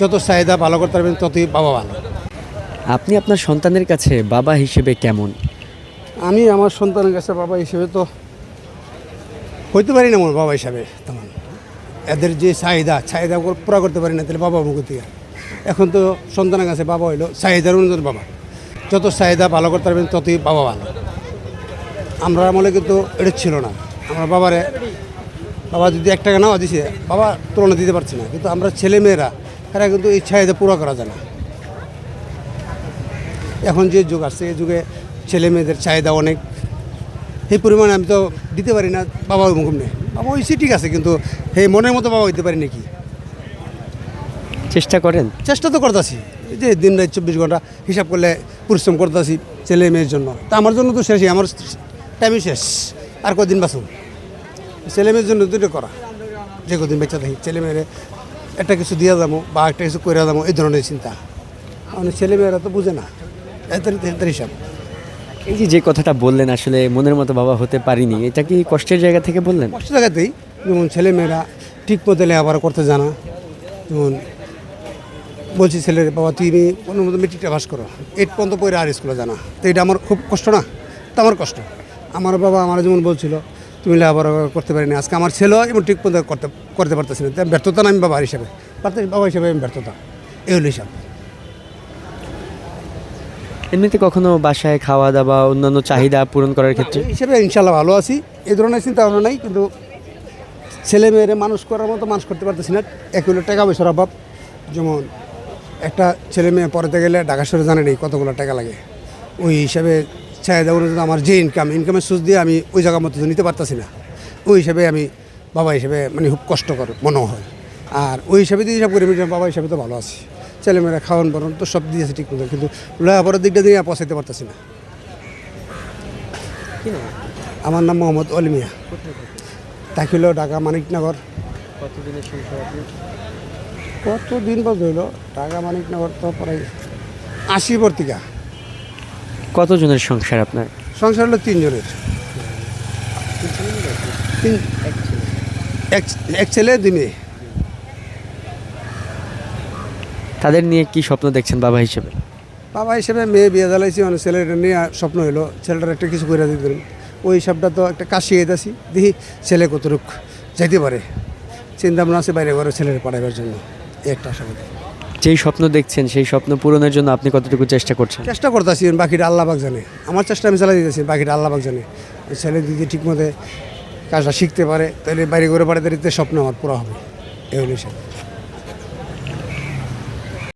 যত চাহিদা ভালো করতে পারবেন ততই বাবা ভালো। আপনি আপনার সন্তানের কাছে বাবা হিসেবে কেমন? আমি আমার সন্তানের কাছে বাবা হিসেবে তো হইতে পারি না, আমার বাবা হিসাবে তেমন এদের যে চাহিদা পুরা করতে পারি না, তাহলে বাবা মুখ থেকে। এখন তো সন্তানের কাছে বাবা হইলো চাহিদার অনুযায়ী বাবা, যত চাহিদা ভালো করতে পারবেন ততই বাবা ভালো। আমরা আমলে কিন্তু এটা ছিল না। আমার বাবা যদি 1 টাকা নাও দিছে, বাবা তুলনা দিতে পারছি না, কিন্তু আমরা ছেলে মেয়েরা এরা কিন্তু এই চাহিদা পুরো করা যায় না। এখন যে যুগ আসছে এই যুগে ছেলে মেয়েদের চাহিদা অনেক, এই পরিমাণে আমি তো দিতে পারি না। বাবা ওই মুখম নেই, বাবা হয়েছে ঠিক আছে, কিন্তু এই মনের মতো বাবা হইতে পারি নাকি। চেষ্টা করেন? চেষ্টা তো করতেছি, এই যে দিন রাত 24 ঘন্টা হিসাব করলে পরিশ্রম করতেছি ছেলে মেয়ের জন্য। তা আমার জন্য তো শেষই, আমার টাইমই শেষ, আর কদিন বাঁচুন। ছেলে মেয়ের জন্য দুটো করা, যে কদিন বেঁচে থাকি ছেলে মেয়েরে একটা কিছু দিয়ে যাবো বা একটা কিছু করে যাবো, এই ধরনের চিন্তা। মানে ছেলে মেয়েরা তো বুঝে না এদের হিসাব। এই যে কথাটা বললেন, আসলে মনের মতো বাবা হতে পারিনি, এটা কি কষ্টের জায়গা থেকে বললেন? কষ্ট জায়গাতেই, যেমন ছেলে মেয়েরা ঠিক মতো লেখাপড়া করতে জানা। যেমন বলছি ছেলের বাবা তুমি কোনো মতো মেট্রিকটা পাস করো, 8 পর্যন্ত পড়ে আর স্কুলে জানা, তো এটা আমার খুব কষ্ট না? তো আমার কষ্ট। আমার বাবা আমার যেমন বলছিল তুমি লেখাপড়া করতে পারি না, আজকে আমার ছেলে এবং ঠিক পর্যন্ত করতে পারতেছি না, তাই ব্যর্থতা না আমি বাবা হিসাবে, বাবা হিসাবে আমি ব্যর্থতা, এই হলো হিসাব। এমনিতে কখনো বাসায় খাওয়া দাওয়া অন্যান্য চাহিদা পূরণ করার ক্ষেত্রে? এই হিসেবে ইনশাল্লাহ ভালো আছি, এই ধরনের চিন্তা ভাবনা নাই, কিন্তু ছেলে মেয়েরে মানুষ করার মতো মানুষ করতে পারতেছি না। এক হলো টাকা পয়সার অভাব। যেমন একটা ছেলে মেয়ে পড়াতে গেলে ঢাকা শহরে জানেন এই কতগুলো টাকা লাগে, ওই হিসাবে চাহিদা অনুযায়ী আমার যে ইনকামের সোর্স দিয়ে আমি ওই জায়গার মতো নিতে পারতেছি না। ওই হিসাবে আমি বাবা হিসেবে মানে খুব কষ্টকর মনে হয়। আর ওই হিসাবে যদি হিসাব করি বাবা হিসাবে তো ভালো আছি, ছেলেমেয়েরা খাওয়ান বরণ তো সব দিয়েছে ঠিক মতো, কিন্তু লেখাপড়ার দিকটা দিয়ে পৌঁছাইতে পারতেছি না। আমার নাম মোহাম্মদ অলিমিয়া, থাকিল ঢাকা মানিকনগর। কতদিন বাদ হইল ঢাকা মানিকনগর, তো প্রায় 80 পত্রিকা। কতজনের সংসার আপনার? সংসার হলো 3 জনের, এক ছেলে 2 মেয়ে। তাদের নিয়ে কি স্বপ্ন দেখছেন বাবা হিসেবে? বাবা হিসেবে মেয়ে বিয়ে জ্বালাইছি, মানে ছেলেটা নিয়ে স্বপ্ন হলো ছেলেটার একটা কিছু করে দিতে পারি। ওই হিসাবটা তো একটা কাজ শিখে দিয়েছি, দেখি ছেলে কতটুক যাইতে পারে। চিন্তা ভাবনা আছে বাইরে ঘরে ছেলের পড়াইবার জন্য, এই একটা আশা করি। যেই স্বপ্ন দেখছেন সেই স্বপ্ন পূরণের জন্য আপনি কতটুকু চেষ্টা করছেন? চেষ্টা করতেছি, বাকিটা আল্লাহ পাক জানে। আমার চেষ্টা আমি চালাই দিতেছি, বাকিটা আল্লাহ পাক জানে। ছেলে যদি ঠিকমতো কাজটা শিখতে পারে তাহলে বাইরে ঘরে পাঠাতে স্বপ্ন আমার পুরো হবে, এই হলো হিসাব।